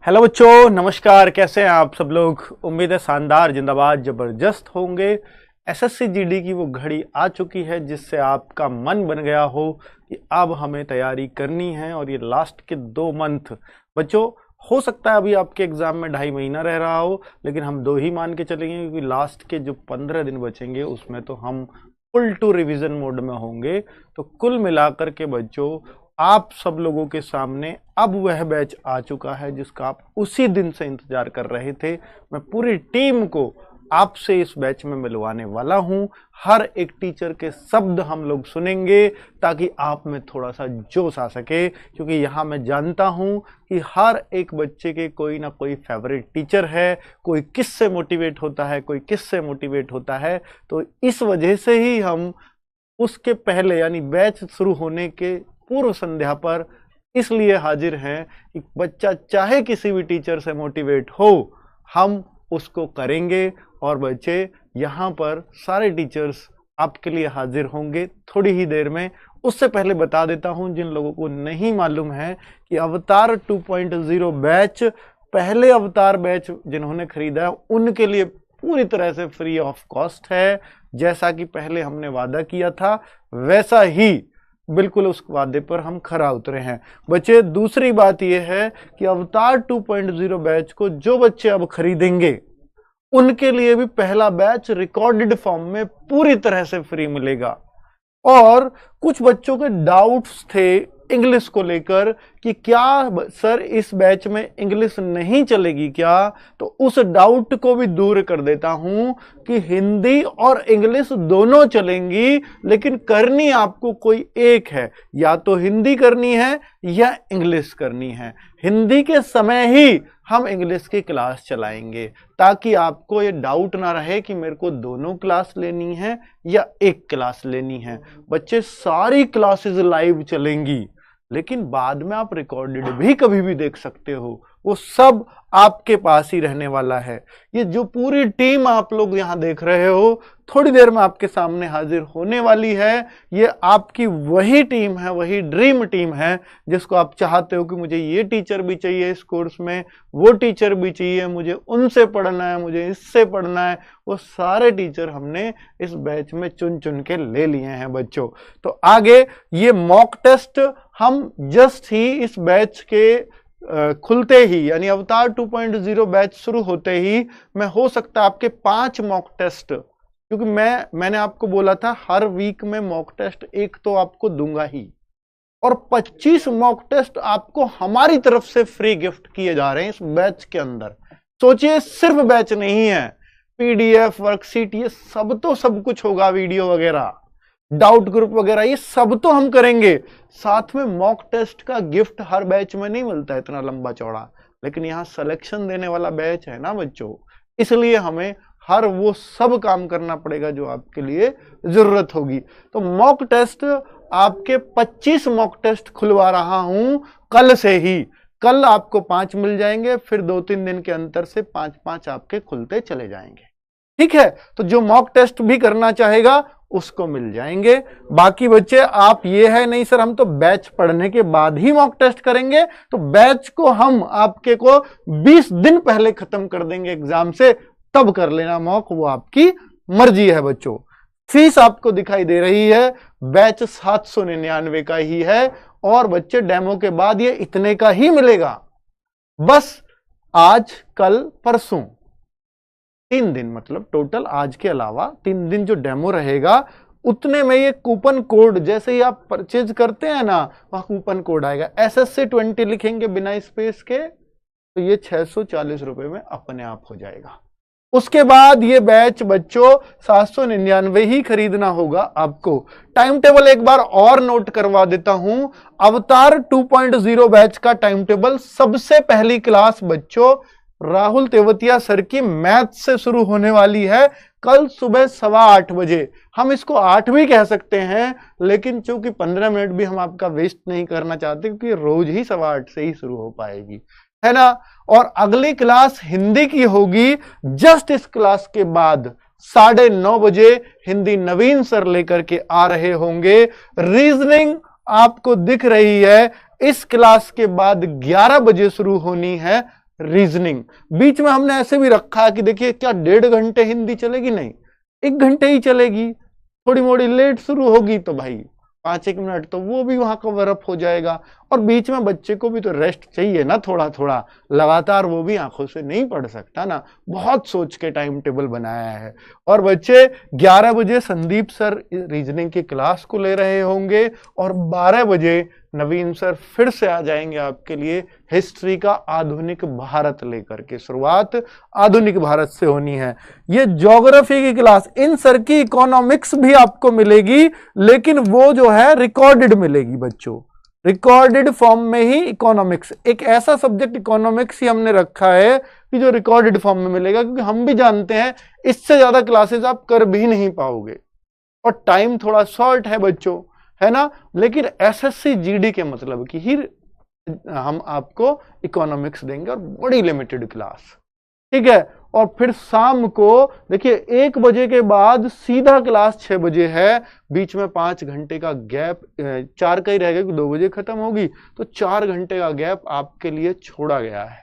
Hello बच्चों, नमस्कार। कैसे हैं आप सब लोग? उम्मीद है शानदार, जिंदाबाद, जबरदस्त होंगे। एसएससी जीडी की वो घड़ी आ चुकी है जिससे आपका मन बन गया हो कि अब हमें तैयारी करनी है। और ये लास्ट के 2 मंथ बच्चों, हो सकता है अभी आपके एग्जाम में 2.5 महीना रह रहा हो, लेकिन हम 2 ही मान के चलेंगे क्योंकि लास्ट के जो 15 दिन बचेंगे उसमें तो हम फुल टू रिवीजन मोड में होंगे। तो कुल मिलाकर के बच्चों, आप सब लोगों के सामने अब वह बैच आ चुका है जिसका आप उसी दिन से इंतजार कर रहे थे। मैं पूरी टीम को आपसे इस बैच में मिलवाने वाला हूं। हर एक टीचर के शब्द हम लोग सुनेंगे ताकि आप में थोड़ा सा जोश आ सके, क्योंकि यहाँ मैं जानता हूं कि हर एक बच्चे के कोई ना कोई फेवरेट टीचर है। कोई किससे मोटिवेट होता है, कोई किससे मोटिवेट होता है। तो इस वजह से ही हम उसके पहले यानी बैच शुरू होने के पूर्व संध्या पर इसलिए हाजिर हैं कि बच्चा चाहे किसी भी टीचर से मोटिवेट हो, हम उसको करेंगे। और बच्चे, यहाँ पर सारे टीचर्स आपके लिए हाजिर होंगे थोड़ी ही देर में। उससे पहले बता देता हूं जिन लोगों को नहीं मालूम है कि अवतार 2.0 बैच, पहले अवतार बैच जिन्होंने खरीदा है उनके लिए पूरी तरह से फ्री ऑफ कॉस्ट है। जैसा कि पहले हमने वादा किया था वैसा ही बिल्कुल उस वादे पर हम खरा उतरे हैं। बच्चे, दूसरी बात यह है कि अवतार 2.0 बैच को जो बच्चे अब खरीदेंगे उनके लिए भी पहला बैच रिकॉर्डेड फॉर्म में पूरी तरह से फ्री मिलेगा। और कुछ बच्चों के डाउट्स थे इंग्लिश को लेकर कि क्या सर इस बैच में इंग्लिश नहीं चलेगी क्या, तो उस डाउट को भी दूर कर देता हूं कि हिंदी और इंग्लिश दोनों चलेंगी, लेकिन करनी आपको कोई एक है। या तो हिंदी करनी है या इंग्लिश करनी है। हिंदी के समय ही हम इंग्लिश की क्लास चलाएंगे ताकि आपको ये डाउट ना रहे कि मेरे को दोनों क्लास लेनी है या एक क्लास लेनी है। बच्चे, सारी क्लासेस लाइव चलेंगी, लेकिन बाद में आप रिकॉर्डेड भी कभी भी देख सकते हो। वो सब आपके पास ही रहने वाला है। ये जो पूरी टीम आप लोग यहाँ देख रहे हो, थोड़ी देर में आपके सामने हाजिर होने वाली है। ये आपकी वही टीम है, वही ड्रीम टीम है जिसको आप चाहते हो कि मुझे ये टीचर भी चाहिए इस कोर्स में, वो टीचर भी चाहिए, मुझे उनसे पढ़ना है, मुझे इससे पढ़ना है। वो सारे टीचर हमने इस बैच में चुन चुन के ले लिए हैं बच्चों। तो आगे ये मॉक टेस्ट हम जस्ट ही इस बैच के खुलते ही यानी अवतार 2.0 बैच शुरू होते ही मैं हो सकता है आपके 5 मॉक टेस्ट, क्योंकि मैंने आपको बोला था हर वीक में मॉक टेस्ट एक तो आपको दूंगा ही, और 25 मॉक टेस्ट आपको हमारी तरफ से फ्री गिफ्ट किए जा रहे हैं इस बैच के अंदर। सोचिए, सिर्फ बैच नहीं है, पीडीएफ, वर्कशीट, ये सब तो सब कुछ होगा, वीडियो वगैरह, डाउट ग्रुप वगैरह, ये सब तो हम करेंगे। साथ में मॉक टेस्ट का गिफ्ट हर बैच में नहीं मिलता है इतना लंबा चौड़ा, लेकिन यहाँ सिलेक्शन देने वाला बैच है ना बच्चों, इसलिए हमें हर वो सब काम करना पड़ेगा जो आपके लिए जरूरत होगी। तो मॉक टेस्ट, आपके 25 मॉक टेस्ट खुलवा रहा हूं कल से ही। कल आपको 5 मिल जाएंगे, फिर 2-3 दिन के अंतर से 5-5 आपके खुलते चले जाएंगे। ठीक है, तो जो मॉक टेस्ट भी करना चाहेगा उसको मिल जाएंगे। बाकी बच्चे, आप ये है नहीं सर हम तो बैच पढ़ने के बाद ही मॉक टेस्ट करेंगे, तो बैच को हम आपके को 20 दिन पहले खत्म कर देंगे एग्जाम से, तब कर लेना मॉक, वो आपकी मर्जी है बच्चों। फीस आपको दिखाई दे रही है, बैच 799 का ही है, और बच्चे डेमो के बाद ये इतने का ही मिलेगा। बस आज, कल, परसों 3 दिन, मतलब टोटल आज के अलावा 3 दिन जो डेमो रहेगा उतने में ये कूपन कोड, जैसे ही आप परचेज करते हैं ना, वहां कूपन कोड आएगा, SSC 20 लिखेंगे बिना स्पेस के, तो ये 640 रुपए में अपने आप हो जाएगा। उसके बाद ये बैच बच्चों 799 ही खरीदना होगा आपको। टाइम टेबल एक बार और नोट करवा देता हूं। अवतार 2.0 बैच का टाइम टेबल, सबसे पहली क्लास बच्चों राहुल तेवतिया सर की मैथ से शुरू होने वाली है कल सुबह 8:15 बजे। हम इसको 8 भी कह सकते हैं, लेकिन चूंकि 15 मिनट भी हम आपका वेस्ट नहीं करना चाहते, क्योंकि रोज ही 8:15 से ही शुरू हो पाएगी, है ना। और अगली क्लास हिंदी की होगी जस्ट इस क्लास के बाद 9:30 बजे। हिंदी नवीन सर लेकर के आ रहे होंगे। रीजनिंग आपको दिख रही है, इस क्लास के बाद 11 बजे शुरू होनी है। रीजनिंग। बीच में हमने ऐसे भी रखा है कि देखिए क्या 1.5 घंटे हिंदी चलेगी, नहीं 1 घंटे ही चलेगी। थोड़ी मोड़ी लेट शुरू होगी तो भाई 5-1 मिनट तो वो भी वहां कवर अप हो जाएगा। और बीच में बच्चे को भी तो रेस्ट चाहिए ना, थोड़ा थोड़ा, लगातार वो भी आंखों से नहीं पढ़ सकता ना। बहुत सोच के टाइम टेबल बनाया है। और बच्चे 11 बजे संदीप सर रीजनिंग की क्लास को ले रहे होंगे और 12 बजे नवीन सर फिर से आ जाएंगे आपके लिए हिस्ट्री का आधुनिक भारत लेकर के। शुरुआत आधुनिक भारत से होनी है। ये ज्योग्राफी की क्लास, इन सर की इकोनॉमिक्स भी आपको मिलेगी, लेकिन वो जो है रिकॉर्डेड मिलेगी बच्चों, रिकॉर्डेड फॉर्म में ही इकोनॉमिक्स। एक ऐसा सब्जेक्ट इकोनॉमिक्स ही हमने रखा है कि जो रिकॉर्डेड फॉर्म में मिलेगा, क्योंकि हम भी जानते हैं इससे ज्यादा क्लासेस आप कर भी नहीं पाओगे और टाइम थोड़ा शॉर्ट है बच्चों, है ना। लेकिन एसएससी जीडी के मतलब कि ही हम आपको इकोनॉमिक्स देंगे और बड़ी लिमिटेड क्लास, ठीक है। और फिर शाम को देखिए 1 बजे के बाद सीधा क्लास 6 बजे है। बीच में 5 घंटे का गैप, 4 का ही रहेगा कि 2 बजे खत्म होगी, तो 4 घंटे का गैप आपके लिए छोड़ा गया है,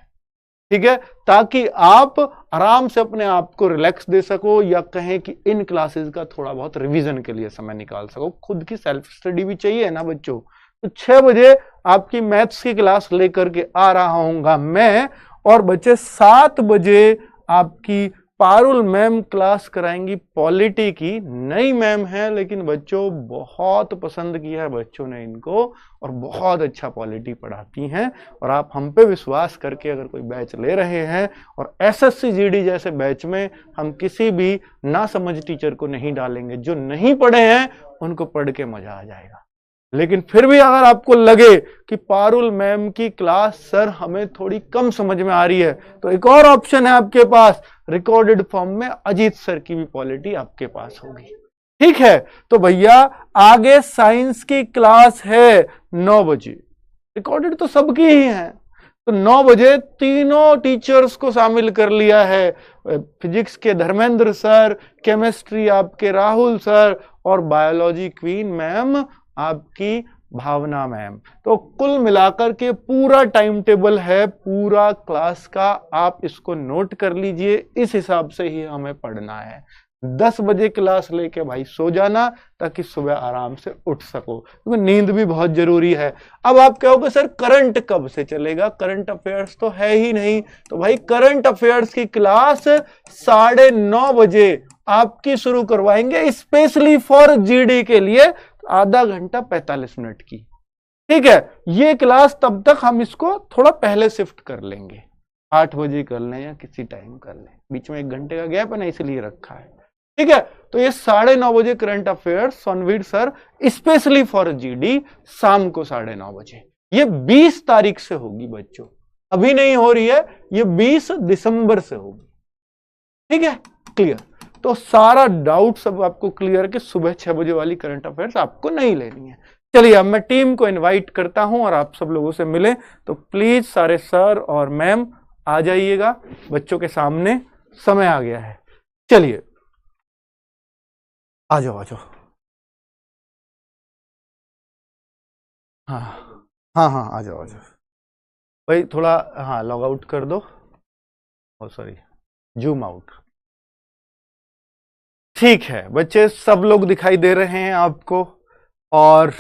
ठीक है, ताकि आप आराम से अपने आप को रिलैक्स दे सको, या कहें कि इन क्लासेस का थोड़ा बहुत रिवीजन के लिए समय निकाल सको। खुद की सेल्फ स्टडी भी चाहिए ना बच्चों। तो 6 बजे आपकी मैथ्स की क्लास लेकर के आ रहा हूंगा मैं, और बच्चे 7 बजे आपकी पारुल मैम क्लास कराएंगी पॉलिटी की। नई मैम है लेकिन बच्चों बहुत पसंद किया है बच्चों ने इनको, और बहुत अच्छा पॉलिटी पढ़ाती हैं। और आप हम पे विश्वास करके अगर कोई बैच ले रहे हैं, और एसएससी जीडी जैसे बैच में हम किसी भी ना समझ टीचर को नहीं डालेंगे। जो नहीं पढ़े हैं उनको पढ़ के मजा आ जाएगा। लेकिन फिर भी अगर आपको लगे कि पारुल मैम की क्लास सर हमें थोड़ी कम समझ में आ रही है, तो एक और ऑप्शन है आपके पास, रिकॉर्डेड फॉर्म में अजीत सर की भी पॉलिटी आपके पास होगी, ठीक है। तो भैया आगे साइंस की क्लास है 9 बजे, रिकॉर्डेड तो सबकी ही है, तो 9 बजे तीनों टीचर्स को शामिल कर लिया है। फिजिक्स के धर्मेंद्र सर, केमिस्ट्री आपके राहुल सर, और बायोलॉजी क्वीन मैम आपकी भावना मैम। तो कुल मिलाकर के पूरा टाइम टेबल है पूरा क्लास का, आप इसको नोट कर लीजिए। इस हिसाब से ही हमें पढ़ना है। 10 बजे क्लास लेके भाई सो जाना, ताकि सुबह आराम से उठ सको, क्योंकि नींद भी बहुत जरूरी है। अब आप कहोगे सर करंट कब से चलेगा, करंट अफेयर्स तो है ही नहीं। तो भाई करंट अफेयर्स की क्लास 9:30 बजे आपकी शुरू करवाएंगे, स्पेशली फॉर जीडी के लिए, आधा घंटा 45 मिनट की, ठीक है। ये क्लास तब तक हम इसको थोड़ा पहले शिफ्ट कर लेंगे, 8 बजे कर लें या किसी टाइम कर लें, बीच में 1 घंटे का गैप है ना, इसलिए रखा है, ठीक है। तो ये 9:30 बजे current affairs Sanveer sir specially for GD, शाम को 9:30 बजे। ये 20 तारीख से होगी बच्चों, अभी नहीं हो रही है, ये 20 दिसंबर से होगी, ठीक है, क्लियर। तो सारा डाउट सब आपको क्लियर कि सुबह 6 बजे वाली करंट अफेयर्स आपको नहीं लेनी है। चलिए अब मैं टीम को इनवाइट करता हूं और आप सब लोगों से मिले, तो प्लीज सारे सर और मैम आ जाइएगा बच्चों के सामने, समय आ गया है। चलिए आ जाओ आ जाओ। हाँ हाँ हाँ आ जाओ आ जाओ भाई, थोड़ा हाँ लॉग आउट कर दो, ओ सॉरी जूम आउट। ठीक है बच्चे, सब लोग दिखाई दे रहे हैं आपको, और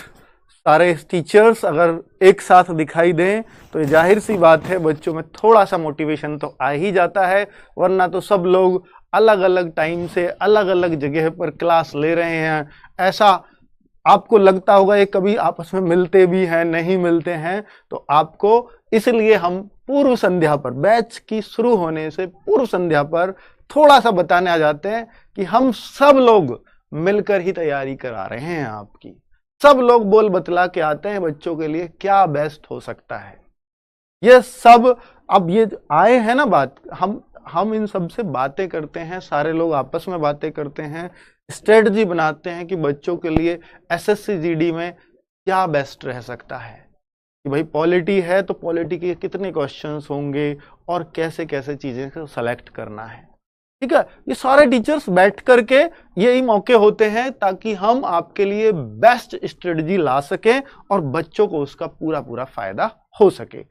सारे टीचर्स अगर एक साथ दिखाई दें तो ये जाहिर सी बात है बच्चों में थोड़ा सा मोटिवेशन तो आ ही जाता है, वरना तो सब लोग अलग अलग टाइम से अलग अलग जगह पर क्लास ले रहे हैं। ऐसा आपको लगता होगा ये कभी आपस में मिलते भी हैं, नहीं मिलते हैं, तो आपको इसलिए हम पूर्व संध्या पर, बैच की शुरू होने से पूर्व संध्या पर थोड़ा सा बताने आ जाते हैं कि हम सब लोग मिलकर ही तैयारी करा रहे हैं आपकी। सब लोग बोल बतला के आते हैं बच्चों के लिए क्या बेस्ट हो सकता है। ये सब अब ये आए हैं ना बात, हम इन सब से बातें करते हैं, सारे लोग आपस में बातें करते हैं, स्ट्रेटजी बनाते हैं कि बच्चों के लिए एसएससी जीडी में क्या बेस्ट रह सकता है, कि भाई पॉलिटी है तो पॉलिटी के कितने क्वेश्चंस होंगे और कैसे कैसे चीजें को सेलेक्ट करना है, ठीक है। ये सारे टीचर्स बैठ करके यही मौके होते हैं ताकि हम आपके लिए बेस्ट स्ट्रेटजी ला सकें और बच्चों को उसका पूरा पूरा फायदा हो सके।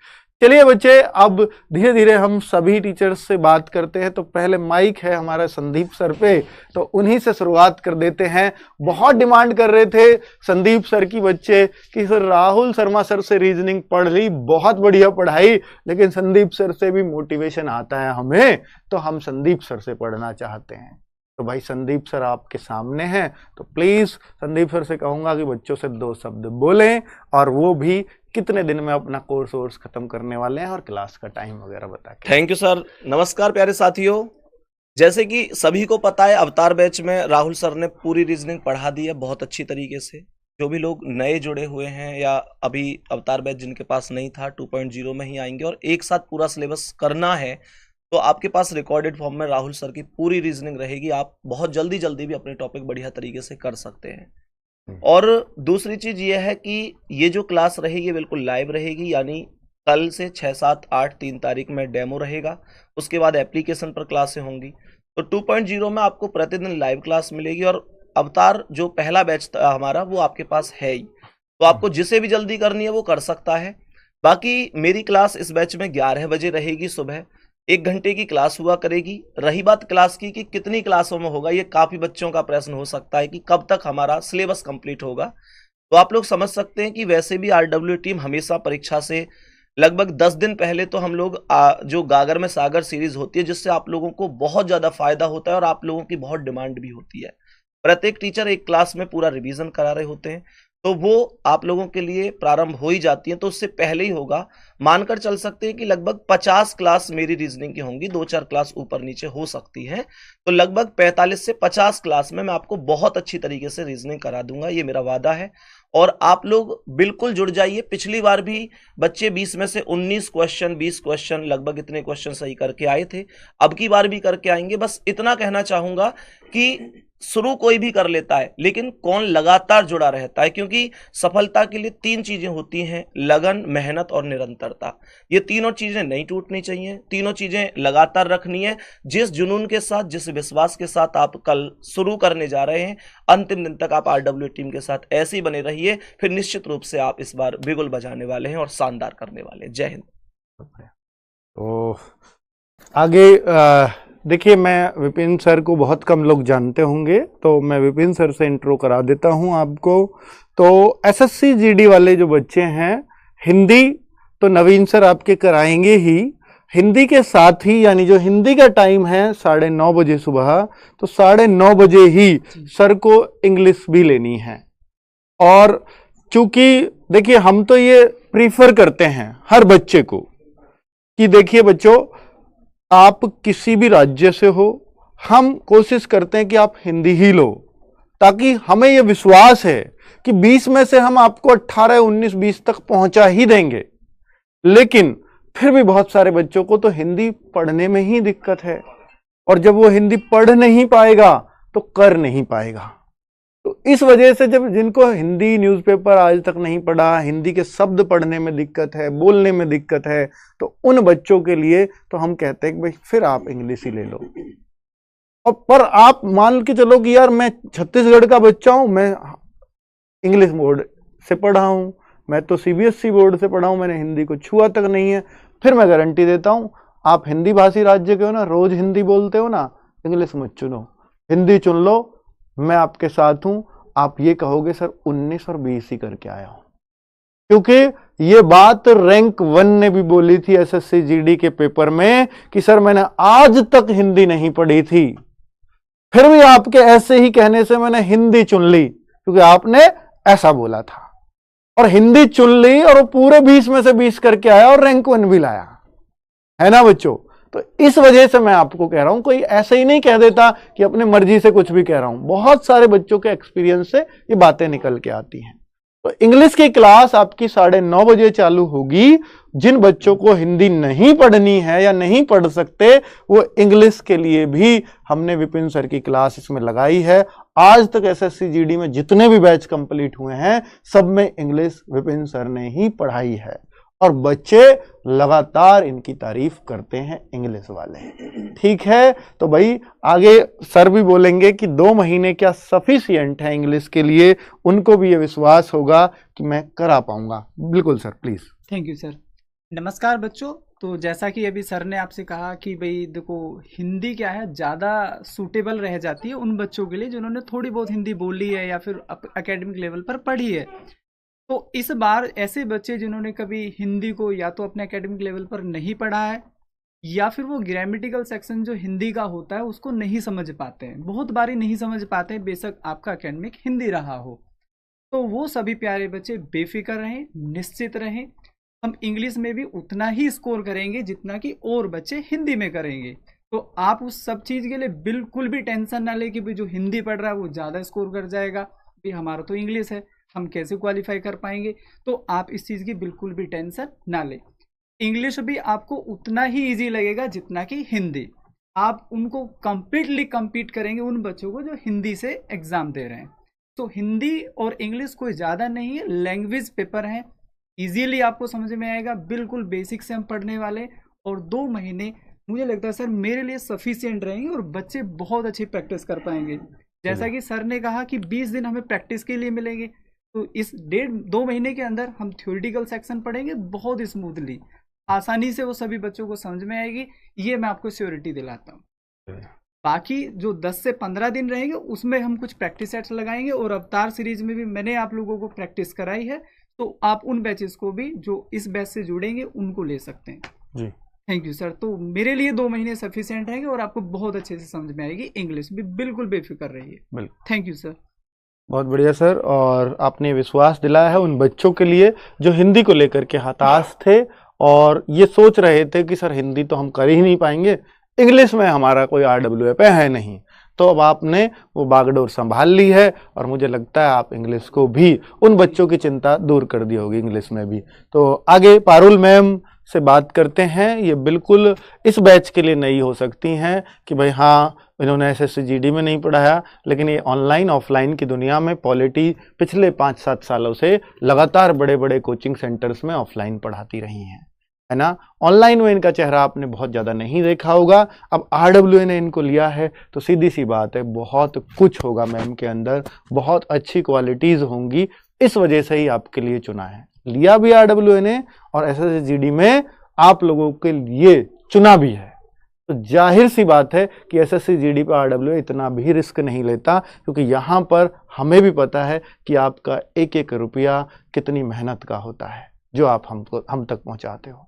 चलिए बच्चे, अब धीरे धीरे हम सभी टीचर्स से बात करते हैं। तो पहले माइक है हमारा संदीप सर पे, तो उन्हीं से शुरुआत कर देते हैं। बहुत डिमांड कर रहे थे संदीप सर की बच्चे कि सर राहुल शर्मा सर से रीजनिंग पढ़ ली, बहुत बढ़िया पढ़ाई, लेकिन संदीप सर से भी मोटिवेशन आता है हमें, तो हम संदीप सर से पढ़ना चाहते हैं। तो भाई संदीप सर आपके सामने हैं, तो प्लीज संदीप सर से कहूंगा कि बच्चों से 2 शब्द बोलें, और वो भी कितने दिन में अपना कोर्स खत्म करने वाले हैं और क्लास का टाइम वगैरह बता के। Thank you sir. नमस्कार प्यारे साथियों, जैसे कि सभी को पता है अवतार बैच में राहुल सर ने पूरी रीजनिंग पढ़ा दी है बहुत अच्छी तरीके से। जो भी लोग नए जुड़े हुए हैं या अभी अवतार बैच जिनके पास नहीं था 2.0 में ही आएंगे और एक साथ पूरा सिलेबस करना है, तो आपके पास रिकॉर्डेड फॉर्म में राहुल सर की पूरी रीजनिंग रहेगी। आप बहुत जल्दी भी अपने टॉपिक बढ़िया तरीके से कर सकते हैं। और दूसरी चीज ये है कि ये जो क्लास रहेगी बिल्कुल लाइव रहेगी, यानी कल से 6, 7, 8 3 तारीख में डेमो रहेगा, उसके बाद एप्लीकेशन पर क्लासें होंगी। तो 2.0 में आपको प्रतिदिन लाइव क्लास मिलेगी, और अवतार जो पहला बैच था हमारा वो आपके पास है ही, तो आपको जिसे भी जल्दी करनी है वो कर सकता है। बाकी मेरी क्लास इस बैच में 11 बजे रहेगी सुबह, 1 घंटे की क्लास हुआ करेगी। रही बात क्लास की कि कितनी क्लासों में होगा, ये काफी बच्चों का प्रश्न हो सकता है कि कब तक हमारा सिलेबस कंप्लीट होगा। तो आप लोग समझ सकते हैं कि वैसे भी आरडब्ल्यू टीम हमेशा परीक्षा से लगभग 10 दिन पहले तो हम लोग जो गागर में सागर सीरीज होती है, जिससे आप लोगों को बहुत ज्यादा फायदा होता है और आप लोगों की बहुत डिमांड भी होती है। प्रत्येक टीचर एक क्लास में पूरा रिवीजन करा रहे होते हैं, तो वो आप लोगों के लिए प्रारंभ हो ही जाती है। तो उससे पहले ही होगा, मानकर चल सकते हैं कि लगभग 50 क्लास मेरी रीजनिंग की होंगी, 2-4 क्लास ऊपर नीचे हो सकती है। तो लगभग 45 से 50 क्लास में मैं आपको बहुत अच्छी तरीके से रीजनिंग करा दूंगा, ये मेरा वादा है। और आप लोग बिल्कुल जुड़ जाइए। पिछली बार भी बच्चे 20 में से 19 क्वेश्चन 20 क्वेश्चन लगभग इतने क्वेश्चन सही करके आए थे, अब की बार भी करके आएंगे। बस इतना कहना चाहूंगा कि शुरू कोई भी कर लेता है, लेकिन कौन लगातार जुड़ा रहता है, क्योंकि सफलता के लिए 3 चीजें होती हैं, लगन, मेहनत और निरंतरता। ये तीनों चीजें नहीं टूटनी चाहिए, तीनों चीजें लगातार रखनी है। जिस जुनून के साथ, जिस विश्वास के साथ आप कल शुरू करने जा रहे हैं, अंतिम दिन तक आप आरडब्ल्यू टीम के साथ ऐसे ही बने रहिए, फिर निश्चित रूप से आप इस बार बिगुल बजाने वाले हैं और शानदार करने वाले हैं। जय हिंद। तो आगे देखिए, मैं विपिन सर को बहुत कम लोग जानते होंगे, तो मैं विपिन सर से इंट्रो करा देता हूं आपको। तो एसएससी जीडी वाले जो बच्चे हैं, हिंदी तो नवीन सर आपके कराएंगे ही, हिंदी के साथ ही, यानी जो हिंदी का टाइम है 9:30 बजे सुबह, तो 9:30 बजे ही सर को इंग्लिश भी लेनी है। और चूंकि देखिए, हम तो ये प्रीफर करते हैं हर बच्चे को कि देखिए बच्चों, आप किसी भी राज्य से हो, हम कोशिश करते हैं कि आप हिंदी ही लो, ताकि हमें यह विश्वास है कि 20 में से हम आपको 18, 19, 20 तक पहुंचा ही देंगे। लेकिन फिर भी बहुत सारे बच्चों को तो हिंदी पढ़ने में ही दिक्कत है, और जब वो हिंदी पढ़ नहीं पाएगा तो कर नहीं पाएगा। तो इस वजह से जब जिनको हिंदी न्यूज़पेपर आज तक नहीं पढ़ा, हिंदी के शब्द पढ़ने में दिक्कत है, बोलने में दिक्कत है, तो उन बच्चों के लिए तो हम कहते हैं कि भाई फिर आप इंग्लिश ही ले लो। और पर आप मान के चलो कि यार मैं छत्तीसगढ़ का बच्चा हूं, मैं इंग्लिश बोर्ड से पढ़ा हूं, मैं तो सीबीएसई बोर्ड से पढ़ा हूं, मैंने हिंदी को छुआ तक नहीं है, फिर मैं गारंटी देता हूं, आप हिंदी भाषी राज्य के हो ना, रोज हिंदी बोलते हो ना, इंग्लिश मत चुनो, हिंदी चुन लो, मैं आपके साथ हूं। आप ये कहोगे सर 19 और 20 ही करके आया हूं, क्योंकि ये बात रैंक 1 ने भी बोली थी एसएससी जीडी के पेपर में कि सर मैंने आज तक हिंदी नहीं पढ़ी थी, फिर भी आपके ऐसे ही कहने से मैंने हिंदी चुन ली, क्योंकि आपने ऐसा बोला था, और हिंदी चुन ली और वो पूरे 20 में से 20 करके आया और रैंक 1 भी लाया, है ना बच्चों। तो इस वजह से मैं आपको कह रहा हूं, कोई ऐसे ही नहीं कह देता कि अपने मर्जी से कुछ भी कह रहा हूं, बहुत सारे बच्चों के एक्सपीरियंस से ये बातें निकल के आती हैं। तो इंग्लिश की क्लास आपकी 9:30 बजे चालू होगी। जिन बच्चों को हिंदी नहीं पढ़नी है या नहीं पढ़ सकते, वो इंग्लिश के लिए भी हमने विपिन सर की क्लास इसमें लगाई है। आज तक एसएससी जीडी में जितने भी बैच कंप्लीट हुए हैं, सब में इंग्लिश विपिन सर ने ही पढ़ाई है, और बच्चे लगातार इनकी तारीफ करते हैं इंग्लिश वाले। ठीक है, तो भाई आगे सर भी बोलेंगे कि 2 महीने क्या सफिशिएंट है इंग्लिश के लिए, उनको भी ये विश्वास होगा कि मैं करा पाऊंगा। बिल्कुल sir, please. Thank you sir. नमस्कार बच्चों। तो जैसा कि अभी सर ने आपसे कहा कि भाई देखो, हिंदी क्या है, ज़्यादा सूटेबल रह जाती है उन बच्चों के लिए जिन्होंने थोड़ी बहुत हिंदी बोली है या फिर एकेडमिक लेवल पर पढ़ी है। तो इस बार ऐसे बच्चे जिन्होंने कभी हिंदी को या तो अपने एकेडमिक लेवल पर नहीं पढ़ा है या फिर वो ग्रामेटिकल सेक्शन जो हिंदी का होता है उसको नहीं समझ पाते हैं, बहुत बारी नहीं समझ पाते हैं, बेशक आपका एकेडमिक हिंदी रहा हो। तो वो सभी प्यारे बच्चे बेफिक्र रहें, निश्चित रहें। हम इंग्लिश में भी उतना ही स्कोर करेंगे जितना कि और बच्चे हिंदी में करेंगे। तो आप उस सब चीज़ के लिए बिल्कुल भी टेंशन ना ले कि भाई जो हिंदी पढ़ रहा है वो ज़्यादा स्कोर कर जाएगा, भाई हमारा तो इंग्लिश है, हम कैसे क्वालिफाई कर पाएंगे। तो आप इस चीज़ की बिल्कुल भी टेंशन ना लें। इंग्लिश भी आपको उतना ही ईजी लगेगा जितना कि हिंदी। आप उनको कंप्लीटली compete करेंगे उन बच्चों को जो हिंदी से एग्ज़ाम दे रहे हैं। तो हिंदी और इंग्लिश कोई ज़्यादा नहीं है, लैंग्वेज पेपर है, इजीली आपको समझ में आएगा, बिल्कुल बेसिक से हम पढ़ने वाले। और 2 महीने मुझे लगता है सर मेरे लिए सफिशिएंट रहेंगे और बच्चे बहुत अच्छी प्रैक्टिस कर पाएंगे। जैसा कि सर ने कहा कि 20 दिन हमें प्रैक्टिस के लिए मिलेंगे, तो इस 1.5-2 महीने के अंदर हम थ्योरेटिकल सेक्शन पढ़ेंगे बहुत स्मूथली, आसानी से वो सभी बच्चों को समझ में आएगी, ये मैं आपको श्योरिटी दिलाता हूँ। बाकी जो 10 से 15 दिन रहेंगे उसमें हम कुछ प्रैक्टिस सेट्स लगाएंगे, और अवतार सीरीज में भी मैंने आप लोगों को प्रैक्टिस कराई है, तो आप उन बैचेस को भी जो इस बैच से जुड़ेंगे उनको ले सकते हैं जी। Thank you sir. तो मेरे लिए 2 महीने सफिशिएंट रहेंगे और आपको बहुत अच्छे से समझ में आएगी, इंग्लिश भी बिल्कुल बेफिक्र रहिए। बिल्कुल, थैंक यू सर। बहुत बढ़िया सर। और आपने विश्वास दिलाया है उन बच्चों के लिए जो हिंदी को लेकर के हताश थे और ये सोच रहे थे कि सर हिंदी तो हम कर ही नहीं पाएंगे, इंग्लिश में हमारा कोई RWF है नहीं। तो अब आपने वो बागडोर संभाल ली है और मुझे लगता है आप इंग्लिश को भी, उन बच्चों की चिंता दूर कर दी होगी इंग्लिश में भी। तो आगे पारुल मैम से बात करते हैं। ये बिल्कुल इस बैच के लिए नई हो सकती हैं कि भाई हाँ इन्होंने SSC GD में नहीं पढ़ाया, लेकिन ये ऑनलाइन ऑफलाइन की दुनिया में पॉलिटी पिछले 5-7 सालों से लगातार बड़े बड़े कोचिंग सेंटर्स में ऑफलाइन पढ़ाती रही हैं, है ना। ऑनलाइन में इनका चेहरा आपने बहुत ज़्यादा नहीं देखा होगा, अब RWA ने इनको लिया है तो सीधी सी बात है बहुत कुछ होगा मैम के अंदर, बहुत अच्छी क्वालिटीज़ होंगी, इस वजह से ही आपके लिए चुना है। लिया भी RWA ने और SSC GD में आप लोगों के लिए चुना भी है, तो जाहिर सी बात है कि SSC GD पर RWA इतना भी रिस्क नहीं लेता, क्योंकि यहाँ पर हमें भी पता है कि आपका एक एक रुपया कितनी मेहनत का होता है जो आप हम तक पहुँचाते हो।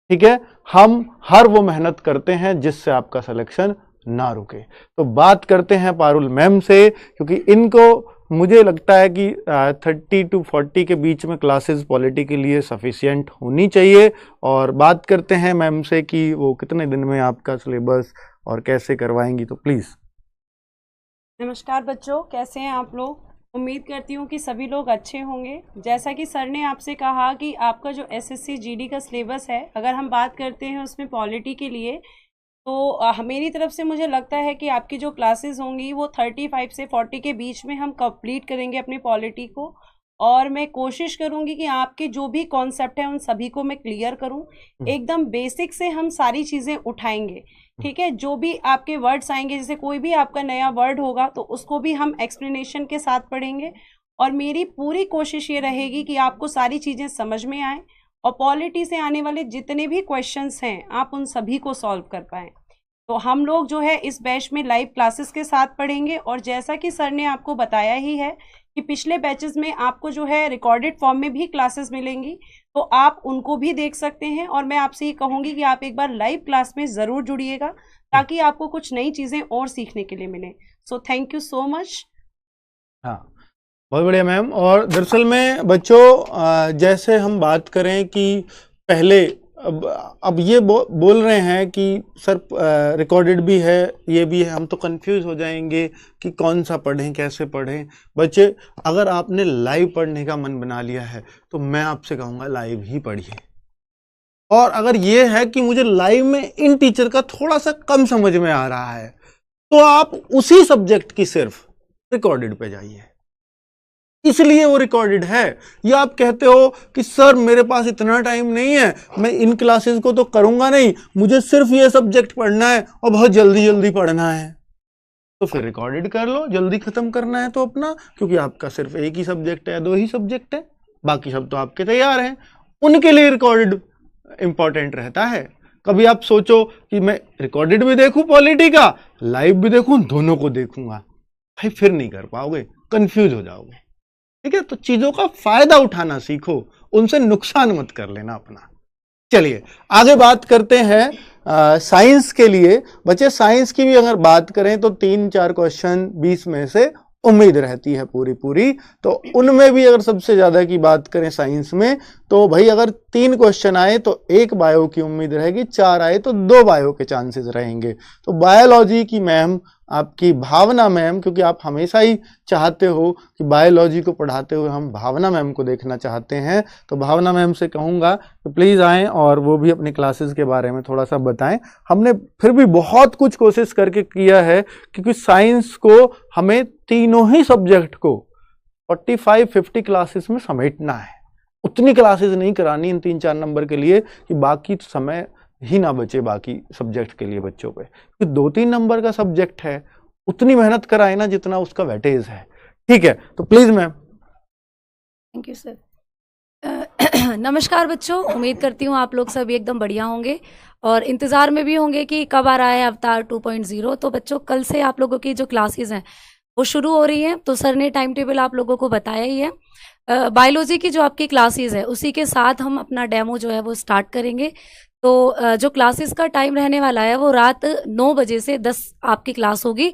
ठीक है, हम हर वो मेहनत करते हैं जिससे आपका सिलेक्शन ना रुके। तो बात करते हैं पारुल मैम से, क्योंकि इनको मुझे लगता है कि 30 to 40 के बीच में क्लासेस पॉलिटी के लिए सफिशिएंट होनी चाहिए। और बात करते हैं मैम से कि वो कितने दिन में आपका सिलेबस और कैसे करवाएंगी, तो प्लीज़। नमस्कार बच्चों, कैसे हैं आप लोग। उम्मीद करती हूँ कि सभी लोग अच्छे होंगे। जैसा कि सर ने आपसे कहा कि आपका जो SSC GD का सिलेबस है, अगर हम बात करते हैं उसमें पॉलिटी के लिए, तो मेरी तरफ से मुझे लगता है कि आपकी जो क्लासेस होंगी वो 35 से 40 के बीच में हम कंप्लीट करेंगे अपनी पॉलिटी को। और मैं कोशिश करूंगी कि आपके जो भी कॉन्सेप्ट हैं उन सभी को मैं क्लियर करूं, एकदम बेसिक से हम सारी चीज़ें उठाएंगे। ठीक है, जो भी आपके वर्ड्स आएंगे, जैसे कोई भी आपका नया वर्ड होगा तो उसको भी हम एक्सप्लेनेशन के साथ पढ़ेंगे। और मेरी पूरी कोशिश ये रहेगी कि आपको सारी चीज़ें समझ में आए और पॉलिटी से आने वाले जितने भी क्वेश्चंस हैं आप उन सभी को सॉल्व कर पाएँ। तो हम लोग जो है इस बैच में लाइव क्लासेस के साथ पढ़ेंगे। और जैसा कि सर ने आपको बताया ही है कि पिछले बैचेस में आपको जो है रिकॉर्डेड फॉर्म में भी क्लासेस मिलेंगी, तो आप उनको भी देख सकते हैं। और मैं आपसे ये कहूँगी कि आप एक बार लाइव क्लास में ज़रूर जुड़िएगा ताकि आपको कुछ नई चीज़ें और सीखने के लिए मिले। So thank you so much. हाँ, बहुत बढ़िया मैम। और दरअसल में बच्चों जैसे हम बात करें कि पहले अब ये बोल रहे हैं कि सर रिकॉर्डेड भी है, ये भी है, हम तो कंफ्यूज हो जाएंगे कि कौन सा पढ़ें, कैसे पढ़ें। बच्चे अगर आपने लाइव पढ़ने का मन बना लिया है तो मैं आपसे कहूँगा लाइव ही पढ़िए। और अगर ये है कि मुझे लाइव में इन टीचर का थोड़ा सा कम समझ में आ रहा है तो आप उसी सब्जेक्ट की सिर्फ रिकॉर्डेड पे जाइए, इसलिए वो रिकॉर्डेड है। या आप कहते हो कि सर मेरे पास इतना टाइम नहीं है, मैं इन क्लासेस को तो करूंगा नहीं, मुझे सिर्फ ये सब्जेक्ट पढ़ना है और बहुत जल्दी जल्दी पढ़ना है, तो फिर रिकॉर्डेड कर लो। जल्दी खत्म करना है तो अपना, क्योंकि आपका सिर्फ एक ही सब्जेक्ट है, 2 ही सब्जेक्ट है, बाकी सब तो आपके तैयार हैं, उनके लिए रिकॉर्डेड इंपॉर्टेंट रहता है। कभी आप सोचो कि मैं रिकॉर्डेड भी देखूं पॉलिटी का, लाइव भी देखूं, दोनों को देखूंगा, भाई फिर नहीं कर पाओगे, कंफ्यूज हो जाओगे। ठीक है, तो चीजों का फायदा उठाना सीखो, उनसे नुकसान मत कर लेना अपना। चलिए आगे बात करते हैं साइंस के लिए। बच्चे साइंस की भी अगर बात करें तो 3-4 क्वेश्चन 20 में से उम्मीद रहती है पूरी। तो उनमें भी अगर सबसे ज्यादा की बात करें साइंस में, तो भाई अगर 3 क्वेश्चन आए तो 1 बायो की उम्मीद रहेगी, 4 आए तो 2 बायो के चांसेस रहेंगे। तो बायोलॉजी की मैम आपकी भावना मैम, क्योंकि आप हमेशा ही चाहते हो कि बायोलॉजी को पढ़ाते हुए हम भावना मैम को देखना चाहते हैं, तो भावना मैम से कहूँगा कि प्लीज़ आएँ और वो भी अपनी क्लासेस के बारे में थोड़ा सा बताएं। हमने फिर भी बहुत कुछ कोशिश करके किया है, क्योंकि साइंस को हमें तीनों ही सब्जेक्ट को 45-50 क्लासेस में समेटना है। उतनी क्लासेस नहीं करानी इन 3-4 नंबर के लिए कि बाकी समय ही ना बचे बाकी सब्जेक्ट के लिए बच्चों पे, क्योंकि 2-3 नंबर का सब्जेक्ट है, उतनी मेहनत कराए ना जितना उसका वेटेज है। ठीक है, तो please ma'am. Thank you sir. नमस्कार बच्चों, उम्मीद करती हूँ आप लोग सब एकदम बढ़िया होंगे और इंतज़ार में भी होंगे कि कब आ रहा है अवतार 2.0। तो बच्चों कल से आप लोगों की जो क्लासेस हैं वो शुरू हो रही हैं। तो सर ने टाइम टेबल आप लोगों को बताया ही है। बायोलॉजी की जो आपकी क्लासेस है उसी के साथ हम अपना डेमो जो है वो स्टार्ट करेंगे। तो जो क्लासेस का टाइम रहने वाला है वो रात 9 बजे से 10 आपकी क्लास होगी।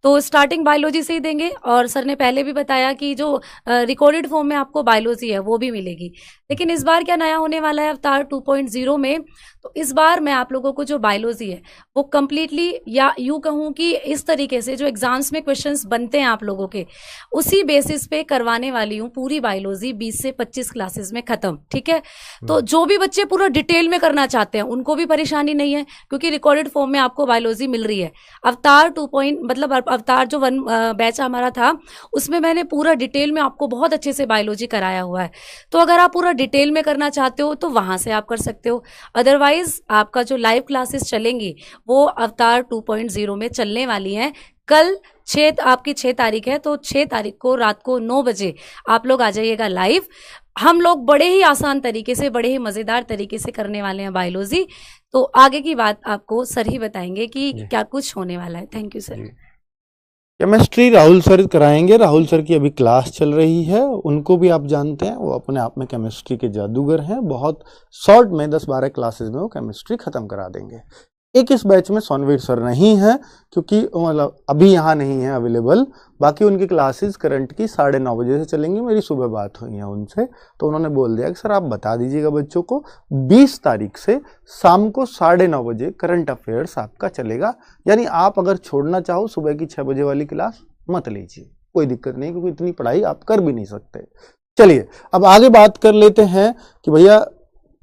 तो स्टार्टिंग बायोलॉजी से ही देंगे और सर ने पहले भी बताया कि जो रिकॉर्डेड फॉर्म में आपको बायोलॉजी है वो भी मिलेगी। लेकिन इस बार क्या नया होने वाला है अवतार 2.0 में, तो इस बार मैं आप लोगों को जो बायोलॉजी है वो कम्प्लीटली, या यूँ कहूँ कि इस तरीके से जो एग्जाम्स में क्वेश्चंस बनते हैं आप लोगों के, उसी बेसिस पे करवाने वाली हूँ पूरी बायोलॉजी 20 से 25 क्लासेस में खत्म। ठीक है, तो जो भी बच्चे पूरा डिटेल में करना चाहते हैं उनको भी परेशानी नहीं है, क्योंकि रिकॉर्डेड फॉर्म में आपको बायोलॉजी मिल रही है। अवतार 2 मतलब अवतार जो 1 बैच हमारा था उसमें मैंने पूरा डिटेल में आपको बहुत अच्छे से बायोलॉजी कराया हुआ है। तो अगर आप पूरा डिटेल में करना चाहते हो तो वहां से आप कर सकते हो। अदरवाइज आपका जो लाइव क्लासेस चलेंगी वो अवतार 2.0 में चलने वाली हैं। कल आपकी 6 तारीख है, तो 6 तारीख को रात को 9 बजे आप लोग आ जाइएगा लाइव। हम लोग बड़े ही आसान तरीके से, बड़े ही मज़ेदार तरीके से करने वाले हैं बायोलॉजी। तो आगे की बात आपको सर ही बताएंगे कि क्या कुछ होने वाला है। Thank you sir. Chemistry Rahul sir कराएंगे। राहुल सर की अभी क्लास चल रही है, उनको भी आप जानते हैं, वो अपने आप में केमिस्ट्री के जादूगर हैं। बहुत शॉर्ट में 10-12 क्लासेस में वो केमिस्ट्री खत्म करा देंगे। एक इस बैच में सोनवीर सर नहीं है, क्योंकि मतलब अभी यहाँ नहीं है अवेलेबल। बाकी उनकी क्लासेस करंट की 9:30 बजे से चलेंगी। मेरी सुबह बात हुई है उनसे, तो उन्होंने बोल दिया कि सर आप बता दीजिएगा बच्चों को 20 तारीख से शाम को 9:30 बजे करंट अफेयर्स आपका चलेगा। यानी आप अगर छोड़ना चाहो सुबह की 6 बजे वाली क्लास मत लीजिए, कोई दिक्कत नहीं, क्योंकि इतनी पढ़ाई आप कर भी नहीं सकते। चलिए अब आगे बात कर लेते हैं कि भैया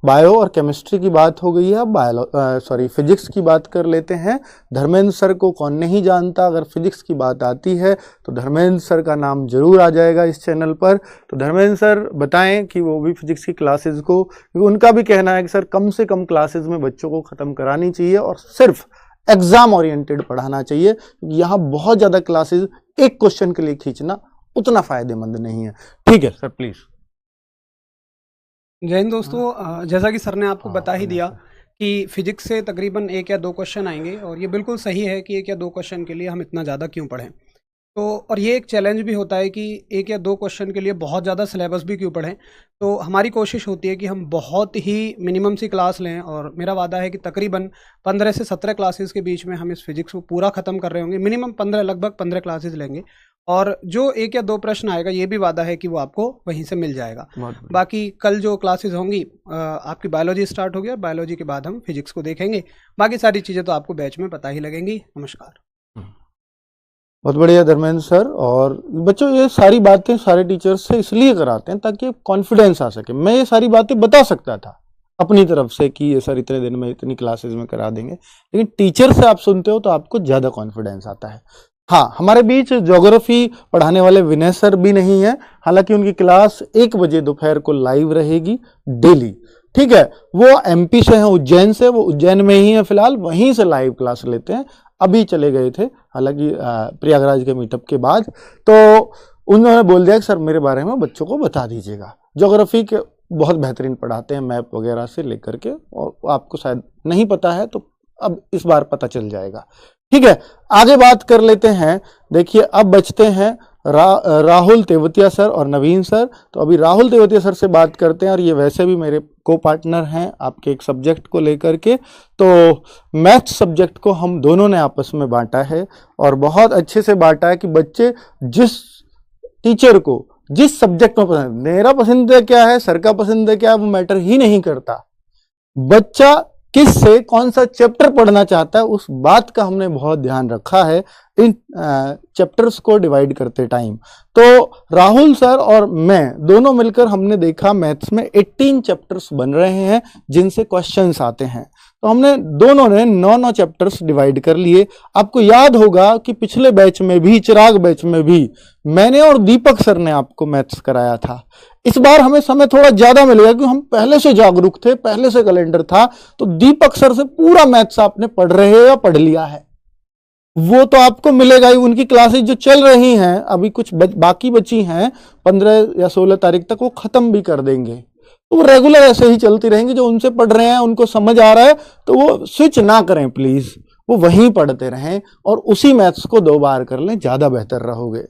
बायो और केमिस्ट्री की बात हो गई है, अब फिजिक्स की बात कर लेते हैं। धर्मेंद्र सर को कौन नहीं जानता, अगर फिजिक्स की बात आती है तो धर्मेंद्र सर का नाम जरूर आ जाएगा इस चैनल पर। तो धर्मेंद्र सर बताएं कि वो भी फिजिक्स की क्लासेस को, क्योंकि उनका भी कहना है कि सर कम से कम क्लासेस में बच्चों को ख़त्म करानी चाहिए और सिर्फ एग्जाम ओरिएंटेड पढ़ाना चाहिए, क्योंकि यहाँ बहुत ज़्यादा क्लासेस एक क्वेश्चन के लिए खींचना उतना फ़ायदेमंद नहीं है। ठीक है सर, प्लीज़। जय हिंद दोस्तों, जैसा कि सर ने आपको बता ही दिया कि फिजिक्स से तकरीबन 1 या 2 क्वेश्चन आएंगे, और ये बिल्कुल सही है कि 1 या 2 क्वेश्चन के लिए हम इतना ज़्यादा क्यों पढ़ें। तो और ये एक चैलेंज भी होता है कि 1 या 2 क्वेश्चन के लिए बहुत ज़्यादा सिलेबस भी क्यों पढ़ें। तो हमारी कोशिश होती है कि हम बहुत ही मिनिमम सी क्लास लें, और मेरा वादा है कि तकरीबन 15 से 17 क्लासेस के बीच में हम इस फिजिक्स को पूरा ख़त्म कर रहे होंगे। मिनिमम 15, लगभग 15 क्लासेस लेंगे, और जो 1 या 2 प्रश्न आएगा ये भी वादा है कि वो आपको वहीं से मिल जाएगा। बाकी कल जो क्लासेस होंगी, आपकी बायोलॉजी स्टार्ट हो गया, बायोलॉजी के बाद हम फिजिक्स को देखेंगे। बाकी सारी चीज़ें तो आपको बैच में पता ही लगेंगी। नमस्कार। बहुत बढ़िया धर्मेंद्र सर। और बच्चों ये सारी बातें सारे टीचर्स से इसलिए कराते हैं ताकि कॉन्फिडेंस आ सके। मैं ये सारी बातें बता सकता था अपनी तरफ से कि ये सर इतने दिन में इतनी क्लासेस में करा देंगे, लेकिन टीचर से आप सुनते हो तो आपको ज़्यादा कॉन्फिडेंस आता है। हाँ, हमारे बीच ज्योग्राफी पढ़ाने वाले विनय सर भी नहीं है, हालांकि उनकी क्लास 1 बजे दोपहर को लाइव रहेगी डेली। ठीक है, वो एमपी से हैं, उज्जैन से, वो उज्जैन में ही है फिलहाल, वहीं से लाइव क्लास लेते हैं। अभी चले गए थे हालांकि प्रयागराज के मीटअप के बाद, तो उन्होंने बोल दिया कि सर मेरे बारे में बच्चों को बता दीजिएगा। ज्योग्राफी के बहुत बेहतरीन पढ़ाते हैं, मैप वगैरह से लेकर के, और आपको शायद नहीं पता है तो अब इस बार पता चल जाएगा। ठीक है, आगे बात कर लेते हैं। देखिए अब बचते हैं राहुल तेवतिया सर और नवीन सर। तो अभी राहुल तेवतिया सर से बात करते हैं, और ये वैसे भी मेरे को पार्टनर हैं आपके एक सब्जेक्ट को लेकर के। तो मैथ्स सब्जेक्ट को हम दोनों ने आपस में बांटा है, और बहुत अच्छे से बांटा है कि बच्चे जिस टीचर को जिस सब्जेक्ट में पसंद, मेरा पसंद क्या है, सर का पसंद क्या है, वो मैटर ही नहीं करता। बच्चा किस से कौन सा चैप्टर पढ़ना चाहता है, उस बात का हमने बहुत ध्यान रखा है इन चैप्टर्स को डिवाइड करते टाइम। तो राहुल सर और मैं दोनों मिलकर हमने देखा मैथ्स में 18 चैप्टर्स बन रहे हैं जिनसे क्वेश्चंस आते हैं। तो हमने दोनों ने 9 चैप्टर्स डिवाइड कर लिए। आपको याद होगा कि पिछले बैच में भी, चिराग बैच में भी मैंने और दीपक सर ने आपको मैथ्स कराया था। इस बार हमें समय थोड़ा ज्यादा मिलेगा क्योंकि हम पहले से जागरूक थे, पहले से कैलेंडर था। तो दीपक सर से पूरा मैथ्स आपने पढ़ रहे हो या पढ़ लिया है, वो तो आपको मिलेगा ही। उनकी क्लासेस जो चल रही हैं, अभी कुछ बाकी बची हैं, 15 या 16 तारीख तक वो खत्म भी कर देंगे। तो वो रेगुलर ऐसे ही चलती रहेंगी। जो उनसे पढ़ रहे हैं, उनको समझ आ रहा है, तो वो स्विच ना करें प्लीज, वो वहीं पढ़ते रहें और उसी मैथ्स को 2 बार कर लें, ज्यादा बेहतर रहोगे।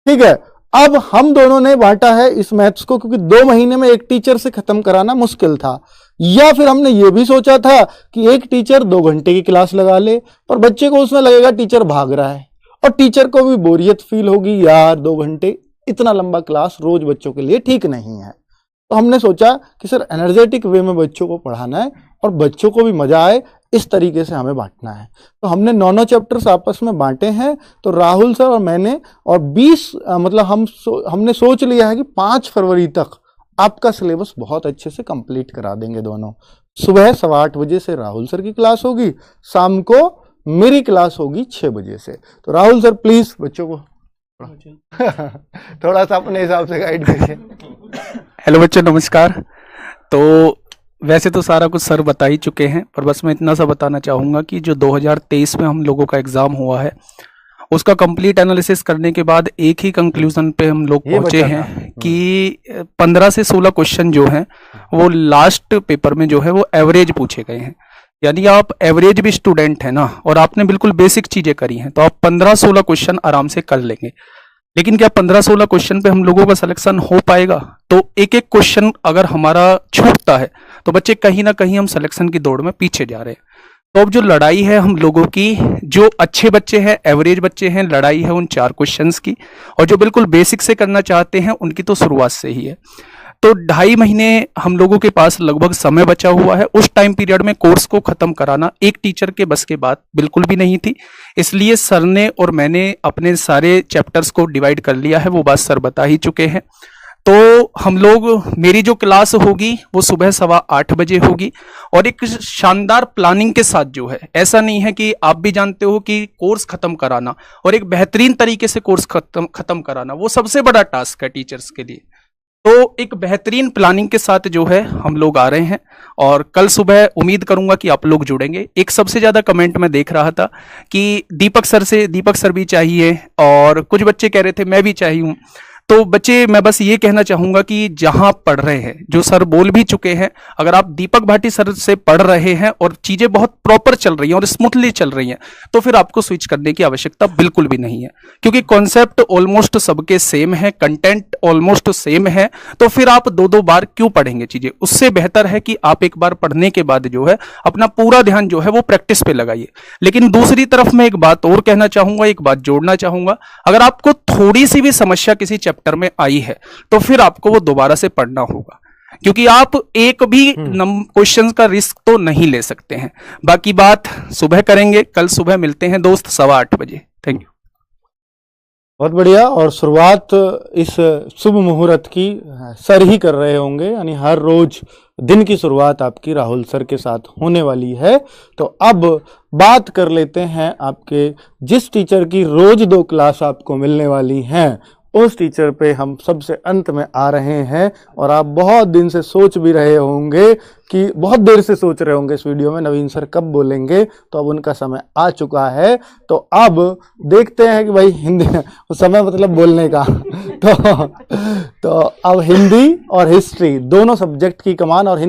ठीक है, अब हम दोनों ने बांटा है इस मैथ्स को, क्योंकि 2 महीने में एक टीचर से खत्म कराना मुश्किल था, या फिर हमने ये भी सोचा था कि एक टीचर 2 घंटे की क्लास लगा ले, पर बच्चे को उसमें लगेगा टीचर भाग रहा है, और टीचर को भी बोरियत फील होगी, यार 2 घंटे इतना लंबा क्लास रोज बच्चों के लिए ठीक नहीं है। तो हमने सोचा कि सर एनर्जेटिक वे में बच्चों को पढ़ाना है और बच्चों को भी मजा आए, इस तरीके से हमें बांटना है। तो हमने 9 चैप्टर्स आपस में बांटे हैं। तो राहुल सर और मैंने, और 20 मतलब हमने सोच लिया है कि 5 फरवरी तक आपका सिलेबस बहुत अच्छे से कंप्लीट करा देंगे दोनों। सुबह 8:15 बजे से राहुल सर की क्लास होगी, शाम को मेरी क्लास होगी 6 बजे से। तो राहुल सर प्लीज बच्चों को थोड़ा सा अपने हिसाब से गाइड करिए। हेलो बच्चों, नमस्कार। तो वैसे तो सारा कुछ सर बता ही चुके हैं, पर बस मैं इतना सा बताना चाहूँगा कि जो 2023 में हम लोगों का एग्ज़ाम हुआ है, उसका कंप्लीट एनालिसिस करने के बाद एक ही कंक्लूजन पे हम लोग पहुंचे हैं कि 15 से 16 क्वेश्चन जो हैं वो लास्ट पेपर में जो है वो एवरेज पूछे गए हैं। यानी आप एवरेज भी स्टूडेंट है ना, और आपने बिल्कुल बेसिक चीज़ें करी हैं, तो आप 15-16 क्वेश्चन आराम से कर लेंगे। लेकिन क्या 15-16 क्वेश्चन पे हम लोगों का सिलेक्शन हो पाएगा? तो एक एक क्वेश्चन अगर हमारा छूटता है तो बच्चे कहीं ना कहीं हम सिलेक्शन की दौड़ में पीछे जा रहे हैं। तो अब जो लड़ाई है हम लोगों की, जो अच्छे बच्चे हैं, एवरेज बच्चे हैं, लड़ाई है उन 4 क्वेश्चंस की, और जो बिल्कुल बेसिक से करना चाहते हैं उनकी तो शुरुआत से ही है। तो 2.5 महीने हम लोगों के पास लगभग समय बचा हुआ है। उस टाइम पीरियड में कोर्स को खत्म कराना एक टीचर के बस के बात बिल्कुल भी नहीं थी। इसलिए सर ने और मैंने अपने सारे चैप्टर्स को डिवाइड कर लिया है, वो बात सर बता ही चुके हैं। तो हम लोग, मेरी जो क्लास होगी वो सुबह 8:15 बजे होगी, और एक शानदार प्लानिंग के साथ जो है, ऐसा नहीं है कि आप भी जानते हो कि कोर्स खत्म कराना और एक बेहतरीन तरीके से कोर्स खत्म कराना वो सबसे बड़ा टास्क है टीचर्स के लिए। तो एक बेहतरीन प्लानिंग के साथ जो है हम लोग आ रहे हैं, और कल सुबह उम्मीद करूंगा कि आप लोग जुड़ेंगे। एक सबसे ज्यादा कमेंट मैं देख रहा था कि दीपक सर भी चाहिए, और कुछ बच्चे कह रहे थे मैं भी चाहिए हूं। तो बच्चे, मैं बस ये कहना चाहूंगा कि जहां पढ़ रहे हैं, जो सर बोल भी चुके हैं, अगर आप दीपक भाटी सर से पढ़ रहे हैं और चीजें बहुत प्रॉपर चल रही हैं और स्मूथली चल रही हैं, तो फिर आपको स्विच करने की आवश्यकता बिल्कुल भी नहीं है, क्योंकि कॉन्सेप्ट ऑलमोस्ट सबके सेम है, कंटेंट ऑलमोस्ट सेम है। तो फिर आप 2-2 बार क्यों पढ़ेंगे चीजें? उससे बेहतर है कि आप एक बार पढ़ने के बाद जो है अपना पूरा ध्यान जो है वो प्रैक्टिस पे लगाइए। लेकिन दूसरी तरफ मैं एक बात और कहना चाहूंगा, एक बात जोड़ना चाहूंगा, अगर आपको थोड़ी सी भी समस्या किसी चैप्टर में आई है तो फिर आपको वो दोबारा से पढ़ना होगा, क्योंकि आप एक भी क्वेश्चन का रिस्क तो नहीं ले सकते हैं। बाकी बात सुबह करेंगे, कल सुबह मिलते हैं दोस्त 8:15 बजे। Thank you. बहुत बढ़िया। और शुरुआत इस शुभ मुहूर्त की सर ही कर रहे होंगे, यानी हर रोज दिन की शुरुआत आपकी राहुल सर के साथ होने वाली है। तो अब बात कर लेते हैं आपके जिस टीचर की रोज 2 क्लास आपको मिलने वाली हैं, उस टीचर पे हम सबसे अंत में आ रहे हैं। और आप बहुत दिन से सोच भी रहे होंगे, कि बहुत देर से सोच रहे होंगे इस वीडियो में नवीन सर कब बोलेंगे, तो अब उनका समय आ चुका है। तो अब देखते हैं कि भाई हिंदी समय मतलब बोलने का तो अब हिंदी और हिस्ट्री दोनों सब्जेक्ट की कमान, और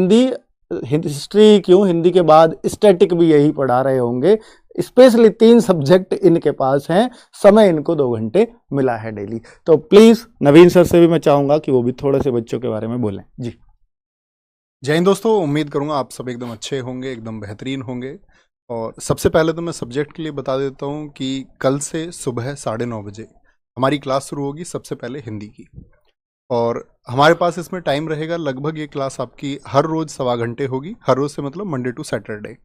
हिस्ट्री क्यों, हिंदी के बाद स्टैटिक भी यही पढ़ा रहे होंगे। स्पेशली 3 सब्जेक्ट इनके पास हैं, समय इनको 2 घंटे मिला है डेली। तो प्लीज नवीन सर से भी मैं चाहूंगा कि वो भी थोड़े से बच्चों के बारे में बोलें। जी जय हिंद दोस्तों, उम्मीद करूंगा आप सब एकदम अच्छे होंगे, एकदम बेहतरीन होंगे। और सबसे पहले तो मैं सब्जेक्ट के लिए बता देता हूं कि कल से सुबह 9:30 बजे हमारी क्लास शुरू होगी, सबसे पहले हिंदी की। और हमारे पास इसमें टाइम रहेगा लगभग, ये क्लास आपकी हर रोज 1.25 घंटे होगी। हर रोज से मतलब मंडे टू सैटरडे,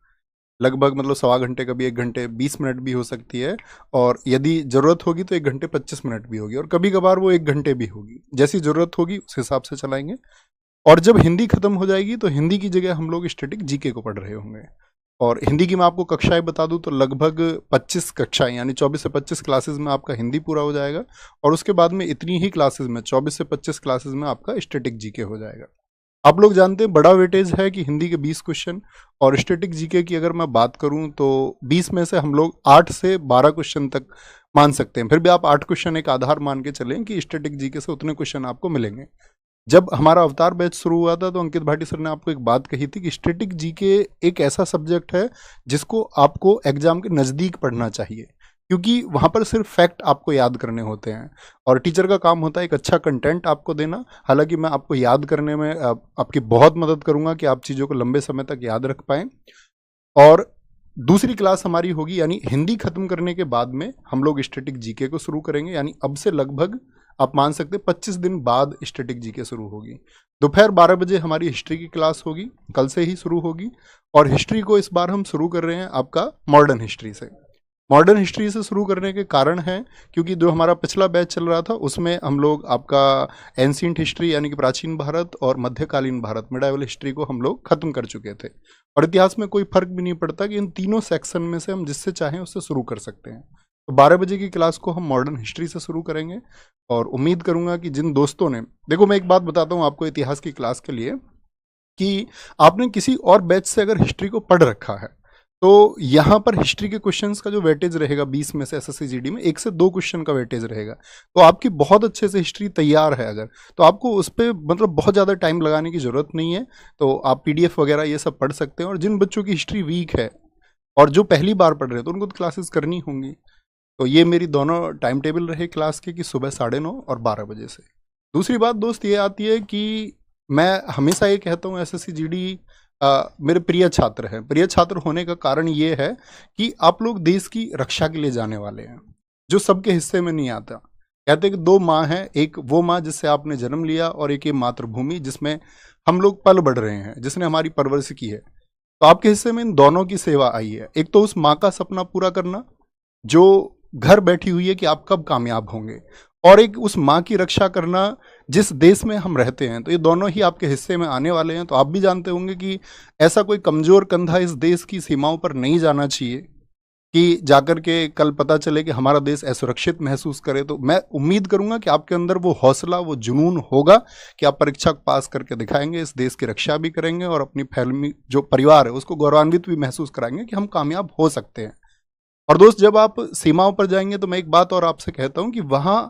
लगभग मतलब 1.25 घंटे, कभी 1 घंटे 20 मिनट भी हो सकती है, और यदि ज़रूरत होगी तो 1 घंटे 25 मिनट भी होगी, और कभी कभार वो 1 घंटे भी होगी। जैसी ज़रूरत होगी उस हिसाब से चलाएंगे। और जब हिंदी खत्म हो जाएगी तो हिंदी की जगह हम लोग स्टैटिक जीके को पढ़ रहे होंगे। और हिंदी की मैं आपको कक्षाएं बता दूं तो लगभग 25 कक्षाएं, यानी 24 से 25 क्लासेस में आपका हिंदी पूरा हो जाएगा। और उसके बाद में इतनी ही क्लासेस में 24 से 25 क्लासेस में आपका स्टैटिक जीके हो जाएगा। आप लोग जानते हैं बड़ा वेटेज है कि हिंदी के 20 क्वेश्चन, और स्टैटिक जीके की अगर मैं बात करूं तो 20 में से हम लोग 8 से 12 क्वेश्चन तक मान सकते हैं। फिर भी आप 8 क्वेश्चन एक आधार मान के चलें कि स्टैटिक जीके से उतने क्वेश्चन आपको मिलेंगे। जब हमारा अवतार बैच शुरू हुआ था तो अंकित भाटी सर ने आपको एक बात कही थी कि स्टैटिक जीके एक ऐसा सब्जेक्ट है जिसको आपको एग्जाम के नज़दीक पढ़ना चाहिए, क्योंकि वहाँ पर सिर्फ फैक्ट आपको याद करने होते हैं, और टीचर का काम होता है एक अच्छा कंटेंट आपको देना। हालांकि मैं आपको याद करने में आपकी बहुत मदद करूँगा कि आप चीज़ों को लंबे समय तक याद रख पाएँ। और दूसरी क्लास हमारी होगी, यानी हिंदी खत्म करने के बाद में हम लोग स्टैटिक जीके को शुरू करेंगे। यानी अब से लगभग आप मान सकते 25 दिन बाद स्टैटिक जीके शुरू होगी। दोपहर 12 बजे हमारी हिस्ट्री की क्लास होगी, कल से ही शुरू होगी। और हिस्ट्री को इस बार हम शुरू कर रहे हैं आपका मॉडर्न हिस्ट्री से। मॉडर्न हिस्ट्री से शुरू करने के कारण है क्योंकि जो हमारा पिछला बैच चल रहा था उसमें हम लोग आपका एंशिएंट हिस्ट्री यानी कि प्राचीन भारत और मध्यकालीन भारत मिडाइवल हिस्ट्री को हम लोग खत्म कर चुके थे। और इतिहास में कोई फर्क भी नहीं पड़ता कि इन तीनों सेक्शन में से हम जिससे चाहें उससे शुरू कर सकते हैं। तो 12 बजे की क्लास को हम मॉडर्न हिस्ट्री से शुरू करेंगे। और उम्मीद करूंगा कि जिन दोस्तों ने, देखो मैं एक बात बताता हूँ आपको इतिहास की क्लास के लिए, कि आपने किसी और बैच से अगर हिस्ट्री को पढ़ रखा है तो यहाँ पर हिस्ट्री के क्वेश्चंस का जो वेटेज रहेगा 20 में से एसएससी जीडी में 1 से 2 क्वेश्चन का वेटेज रहेगा। तो आपकी बहुत अच्छे से हिस्ट्री तैयार है अगर, तो आपको उस पर मतलब बहुत ज़्यादा टाइम लगाने की ज़रूरत नहीं है। तो आप पीडीएफ वगैरह ये सब पढ़ सकते हैं। और जिन बच्चों की हिस्ट्री वीक है और जो पहली बार पढ़ रहे हैं तो उनको तो क्लासेस करनी होंगी। तो ये मेरी दोनों टाइम टेबल रहे क्लास के कि सुबह 9:30 और 12 बजे से। दूसरी बात दोस्त ये आती है कि मैं हमेशा ये कहता हूँ एसएससी जीडी मेरे प्रिय छात्र हैं। प्रिय छात्र होने का कारण ये है कि आप लोग देश की रक्षा के लिए जाने वाले हैं, जो सबके हिस्से में नहीं आता। कहते हैं कि 2 माँ हैं, एक वो माँ जिससे आपने जन्म लिया और एक ये मातृभूमि जिसमें हम लोग पल बढ़ रहे हैं, जिसने हमारी परवरिश की है। तो आपके हिस्से में इन दोनों की सेवा आई है। एक तो उस माँ का सपना पूरा करना जो घर बैठी हुई है कि आप कब कामयाब होंगे, और एक उस माँ की रक्षा करना जिस देश में हम रहते हैं। तो ये दोनों ही आपके हिस्से में आने वाले हैं। तो आप भी जानते होंगे कि ऐसा कोई कमजोर कंधा इस देश की सीमाओं पर नहीं जाना चाहिए कि जाकर के कल पता चले कि हमारा देश असुरक्षित महसूस करे। तो मैं उम्मीद करूंगा कि आपके अंदर वो हौसला, वो जुनून होगा कि आप परीक्षा पास करके दिखाएंगे, इस देश की रक्षा भी करेंगे और अपनी फैमिली जो परिवार है उसको गौरवान्वित भी महसूस कराएंगे कि हम कामयाब हो सकते हैं। और दोस्त जब आप सीमाओं पर जाएंगे तो मैं एक बात और आपसे कहता हूं कि वहां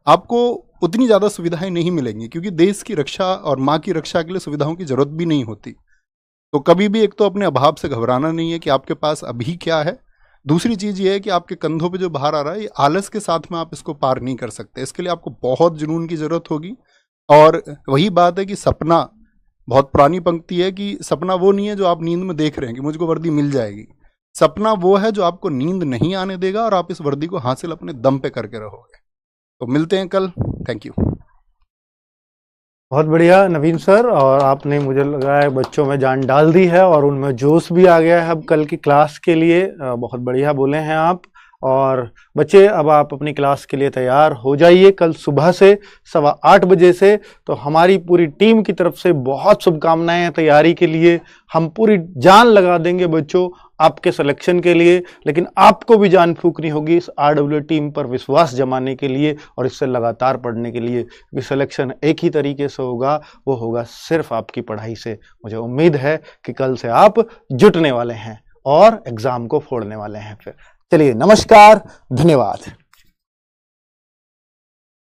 आपको उतनी ज़्यादा सुविधाएं नहीं मिलेंगी, क्योंकि देश की रक्षा और माँ की रक्षा के लिए सुविधाओं की जरूरत भी नहीं होती। तो कभी भी एक तो अपने अभाव से घबराना नहीं है कि आपके पास अभी क्या है। दूसरी चीज़ ये है कि आपके कंधों पे जो बाहर आ रहा है ये आलस के साथ में आप इसको पार नहीं कर सकते। इसके लिए आपको बहुत जुनून की ज़रूरत होगी। और वही बात है कि सपना, बहुत पुरानी पंक्ति है कि सपना वो नहीं है जो आप नींद में देख रहे हैं कि मुझको वर्दी मिल जाएगी। सपना वो है जो आपको नींद नहीं आने देगा और आप इस वर्दी को हासिल अपने दम पे करके रहोगे। तो मिलते हैं कल। Thank you. बहुत बढ़िया नवीन सर, और आपने मुझे लगा है बच्चों में जान डाल दी है और उनमें जोश भी आ गया है अब कल की क्लास के लिए। बहुत बढ़िया बोले हैं आप। और बच्चे अब आप अपनी क्लास के लिए तैयार हो जाइए कल सुबह से 8:15 बजे से। तो हमारी पूरी टीम की तरफ से बहुत शुभकामनाएं हैं तैयारी के लिए। हम पूरी जान लगा देंगे बच्चों आपके सिलेक्शन के लिए, लेकिन आपको भी जान फूकनी होगी इस RW टीम पर विश्वास जमाने के लिए और इससे लगातार पढ़ने के लिए। कि सिलेक्शन एक ही तरीके से होगा, वो होगा सिर्फ आपकी पढ़ाई से। मुझे उम्मीद है कि कल से आप जुटने वाले हैं और एग्जाम को फोड़ने वाले हैं। फिर चलिए, नमस्कार, धन्यवाद।